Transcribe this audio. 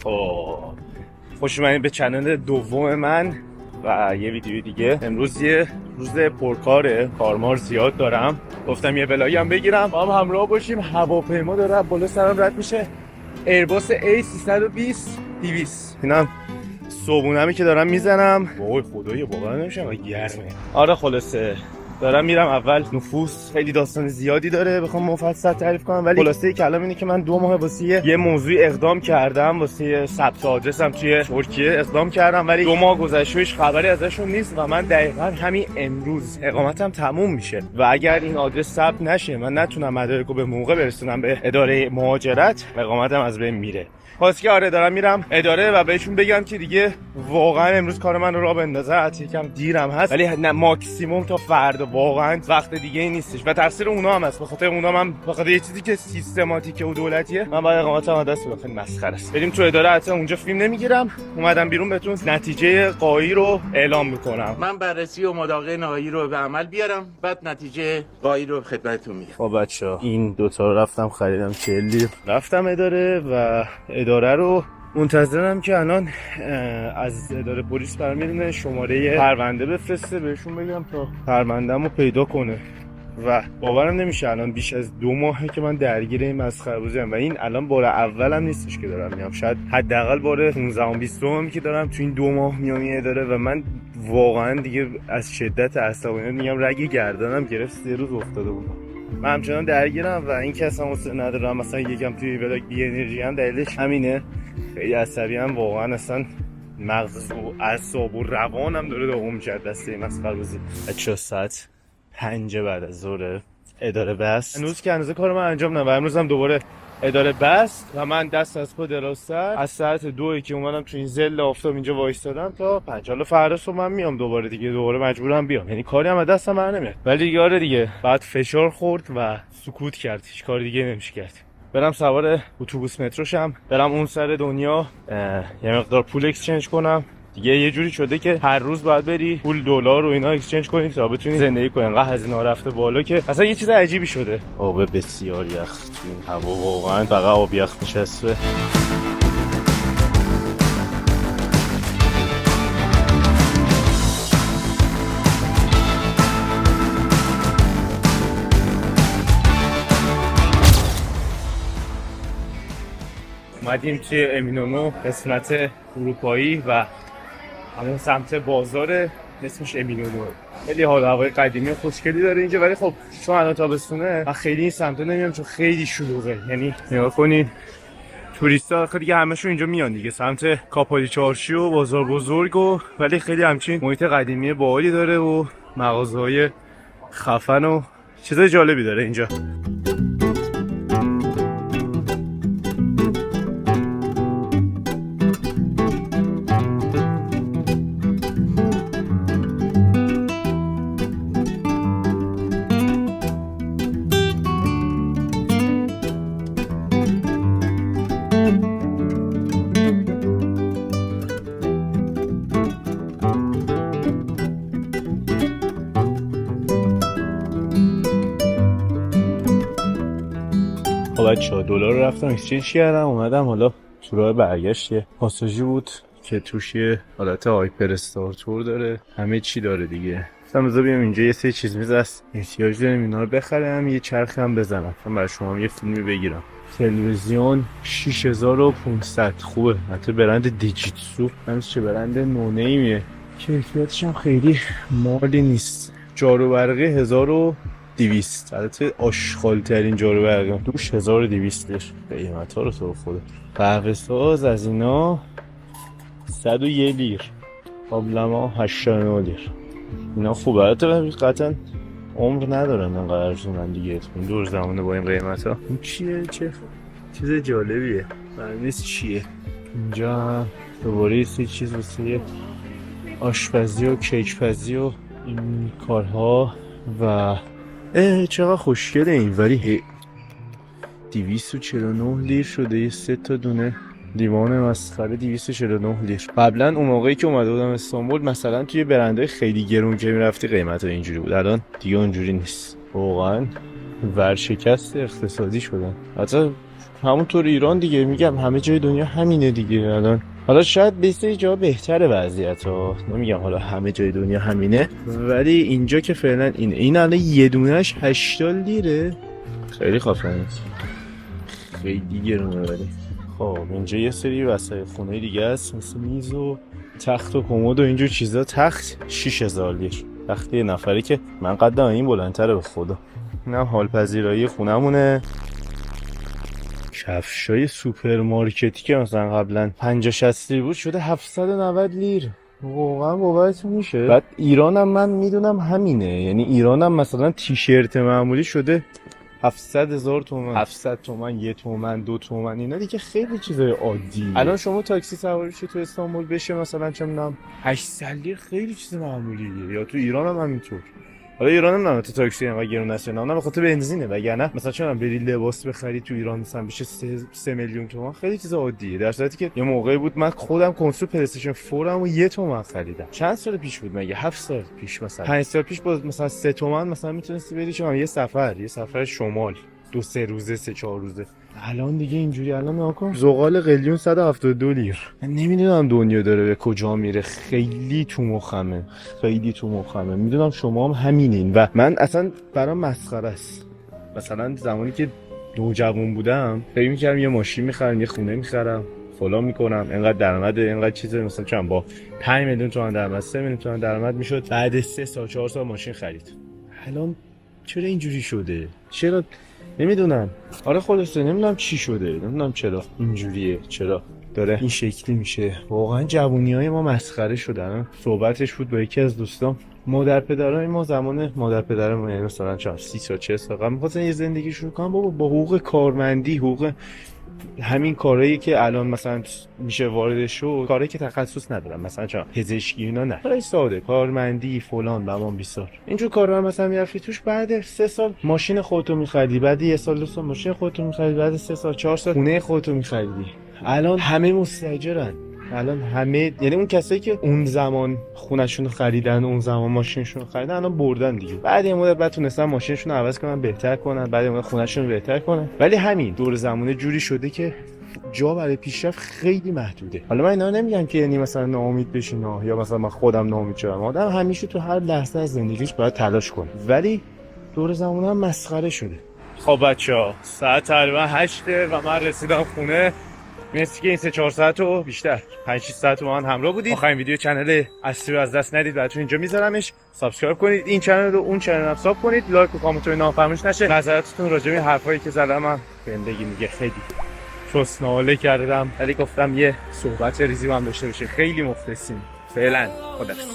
خب خوش اومدید به چنل دوم من و یه ویدیو دیگه. امروز یه روز پرکاره، کارمار زیاد دارم. گفتم یه بلاگی هم بگیرم با هم همراه باشیم. هواپیما داره بالا سرم رد میشه، ایرباس A320-200. اینم صبونمی که دارم میزنم. وای خدایی واقعا نمیشم گرمه. آره خلاصه دارم میرم. اول نفوس خیلی داستان زیادی داره بخوام مفصل تعریف کنم، ولی خلاصه کلام اینه که من 2 ماه واسه یه موضوع اقدام کردم، واسه ثبت آدرسم توی ترکیه اقدام کردم، ولی 2 ماه گذشته هیچ خبری ازشون نیست و من دقیقاً همین امروز اقامتم تموم میشه و اگر این آدرس ثبت نشه من نتونم مدارکو به موقع برسونم به اداره مهاجرت، اقامتم از بین میره. واسه که آره دارم میرم اداره و بهشون بگم که دیگه واقعا امروز کار من رو راه بندازه. یکم دیرم هست ولی نه ماکسیموم تا فردا، واقعا وقت دیگه ای نیستش و تقصیر اونا هم است. به خاطر اونا من به خاطر یه چیزی که سیستماتیکه و دولتیه من باید اقامتم از دست بدم. مسخره است. بریم تو اداره. حتی اونجا فیلم نمیگیرم، اومدم بیرون بهتون نتیجه قایی رو اعلام میکنم. من بررسی و مداقه نهایی رو به عمل بیارم، بعد نتیجه قایی رو خدمتتون میگم. خب بچه‌ها این دوتا رو رفتم خریدم 40 لیره، رفتم اداره و اداره رو منتظرم که الان از اداره پلیس برمی‌دونه شماره پرونده بفرسته، بهشون بگم تا پرونده‌مو پیدا کنه. و باورم نمیشه الان بیش از 2 ماهه که من درگیر این مسخره بازیام و این الان بار اولم نیستش که دارم میام. شاید حداقل بار 15-20 که دارم تو این 2 ماه میام این اداره و من واقعا دیگه از شدت عصبانیت میگم رگ گردنم گرفت. 3 روز افتاده بودم. من همچنان درگیرم و این که اصلا حوصله ندارم مثلا یکم توی بلاگ بی انرژی هم دلیلش همینه. خیلی عصبی ام واقعا، اصلا مغز و اعصاب و روانم داره داغون میشه دسته این مسخره بازی. بچه‌ها ساعت 5 بعد از ظهر اداره بست. هنوز که هنوز کار من انجام ندادم و امروز هم دوباره اداره بست و من دست از پا دراستر از ساعت 2 که اومدم تو این ظل آفتاب اینجا وایستادم تا 5. حالا فردا صبح من میام دوباره دیگه، دوباره مجبورم بیام. یعنی کاری هم از دستم بر نمیاد ولی دیگه آره دیگه بعد فشار خورد و سکوت کرد، هیچ کار دیگه نمیشه کرد. برم سوار اتوبوس متروشم برم اون سر دنیا یه مقدار پول اکسچنج کنم دیگه. یه جوری شده که هر روز باید بری پول دلار و اینا اکسچنج کنی تا بتونی زندگی کنی. انقدر هزینه‌ها رفته بالا که اصلا یه چیز عجیبی شده. آب بسیار یخ تو این هوا، واقعا فقط آب یخ نشسته. اومدیم توی امینونو، قسمت اروپایی و همون سمت بازار اسمش امینونو. خیلی حال هوای قدیمی خوشگلی داره اینجا، ولی خب چون الان تابستونه من خیلی این سمت نمیام چون خیلی شلوغه. یعنی نگاه کنین توریستا خیلی دیگه همشون اینجا میان دیگه سمت کاپالی چارچی و بازار بزرگ ولی خیلی همچین محیط قدیمی باحالی داره و مغازه‌های خفن و چیزای جالبی داره اینجا. بچه‌ها دلار رو رفتم اکسچنج کردم، اومدم حالا تو راه برگشت یه پاساژی بود که توش یه حالت هایپر استار تور داره، همه چی داره دیگه. گفتم بذار بیام اینجا یه سری چیز هست احتیاج داریم اینا رو بخرم، یه چرخ هم بزنم، برای شما یه فیلمی بگیرم. تلویزیون 6500 خوبه، حتی برند دیجیتسو، همینش چه برند نونیمیه، کیفیتش هم خیلی مالی نیست. جارو برقی 1200، البته آشغال ترین جارو برقی دوش 1200 لیر. قیمت ها رو تو خدا. قهوه ساز از اینا 101 لیر، قابلمه 89 لیر. اینا خوبه، البته قطعا عمر ندارن انقدر ارزونن دیگه، دور زمانه با این قیمت ها. این چیه؟ چه چیز جالبیه، معلوم نیست چیه. اینجا دوباره یه چیز واسه آشپزی و کیکپزی و این کارها و چقدر خوشگله این، ولی 249 لیر شده یه 3 تا دونه لیوان مسخره. 249 لیر. قبلا اون موقعی که اومده بودم استانبول مثلا توی برندهای خیلی گرون که میرفتی قیمت ها اینجوری بود، الان دیگه اونجوری نیست. واقعا ورشکست اقتصادی شدن. حتی همونطور ایران دیگه، میگم همه جای دنیا همینه دیگه الان. حالا شاید به سری جا بهتره وضعیت ها، نمیگم حالا همه جای دنیا همینه، ولی اینجا که فعلا اینه. این الان یه دونهش 80 لیره، خیلی خفنه، خیلی گرونه. ولی خب اینجا یه سری وسایل خونه دیگه است، مثل میز و تخت و کمد و اینجور چیزا. تخت 6000 لیر، تخت یه نفری که من قدم این بلندتره به خدا. اینم حال پذیرایی خونمونه. کفشای سوپرمارکتی که مثلا قبلا 50-60 لیر بود شده 790 لیر. واقعا باورتون میشه؟ بعد ایرانم من میدونم همینه، یعنی ایرانم مثلا تیشرت معمولی شده 700,000 تومان، 700 تومان، 1 تومان، 2 تومان. اینا دیگه خیلی چیزای عادی. الان شما تاکسی سواری شی تو استانبول بشه مثلا چه میدونم 800 لیر، خیلی چیز معمولیه. یا تو ایران هم همینطور. حالا ایران هم تو تاکسی هم گرون نشه، نه به خاطر بنزینه، وگرنه مثلا چون بری لباس بخری تو ایران مثلا بشه 3 میلیون تومان، خیلی چیز عادیه. در صورتی که یه موقعی بود من خودم کنسول پلی استیشن 4 م 1 تومان خریدم. چند سال پیش بود مگه؟ 7 سال پیش، مثلا 5 سال پیش بود، مثلا 3 تومان مثلا میتونستی بری چون یه سفر شمال 2-3 روزه 3-4 روزه. الان دیگه اینجوری. الان ناکن زغال قلیون 172 لیر. من نمیدونم دنیا داره به کجا میره، خیلی تو مخمه، خیلی تو مخمه. میدونم شما هم همینین و من اصلا برام مسخره است. مثلا زمانی که نوجوان بودم فکر می‌کردم یه ماشین می‌خرم، یه خونه می‌خرم، فلان می‌کنم، اینقدر درآمد، اینقدر چیزا، مثلا چند با 5 میلیون تومان درآمد، 3 میلیون تومان درآمد میشد، بعد 3 سال 4 سال ماشین خرید. الان چرا اینجوری شده؟ چرا نمیدونم. آره خلاصه نمیدونم چی شده، نمیدونم چرا اینجوریه، چرا داره این شکلی میشه. واقعا جوونیای ما مسخره شدن. صحبتش بود با یکی از دوستام، مادر پدرای ما زمان مادر پدرم یعنی مثلا 30 سال 40 سال قبل می‌خواستن یه زندگی شروع کنن با حقوق کارمندی، حقوق همین کارهایی که الان مثلا میشه وارد شد، کارهایی که تخصص ندارن، مثلا چرا پزشکی اینا، نه کارهای ساده، کارمندی فلان بهمان بیسار اینجور کارا مثلا میرفتی توش. بعد 3 سال ماشین خودتو می‌خریدی، بعد 1 سال 2 سال ماشین خودتو می‌خریدی، بعد 3 سال 4 سال خونه خودتو می‌خریدی. الان همه مستاجرن. الان همه، یعنی اون کسایی که اون زمان خونه‌شون رو خریدن، اون زمان ماشینشون رو خریدن، الان بردن دیگه. بعد یه مدت بعد تونستن ماشینشون رو عوض کنن، بهتر کنن، بعد یه مدت خونه‌شون رو بهتر کنن. ولی همین دور زمانه جوری شده که جا برای پیشرفت خیلی محدوده. حالا من اینا نمیگم که یعنی مثلا ناامید بشین یا مثلا من خودم ناامید شدم. آدم همیشه تو هر لحظه از زندگیش باید تلاش کنه، ولی دور زمانه هم مسخره شده. خب بچه‌ها ساعت تقریبا 8 و من رسیدم خونه. مرسی که این 3-4 ساعت رو بیشتر 5-6 ساعت با من همراه بودید. آخرین ویدیو چنل اصلی رو از دست ندید، براتون اینجا میذارمش. سابسکرایب کنید این چنل رو، اون چنل رو ساب کنید، لایک و کامنت رو نافرموش نشه. نظراتتون راجع به حرفایی که زدم من بهم میگه. خیلی چسناله کردم ولی گفتم یه صحبت ریزی هم داشته بشه. خیلی مخلصیم. فعلا خداحافظ.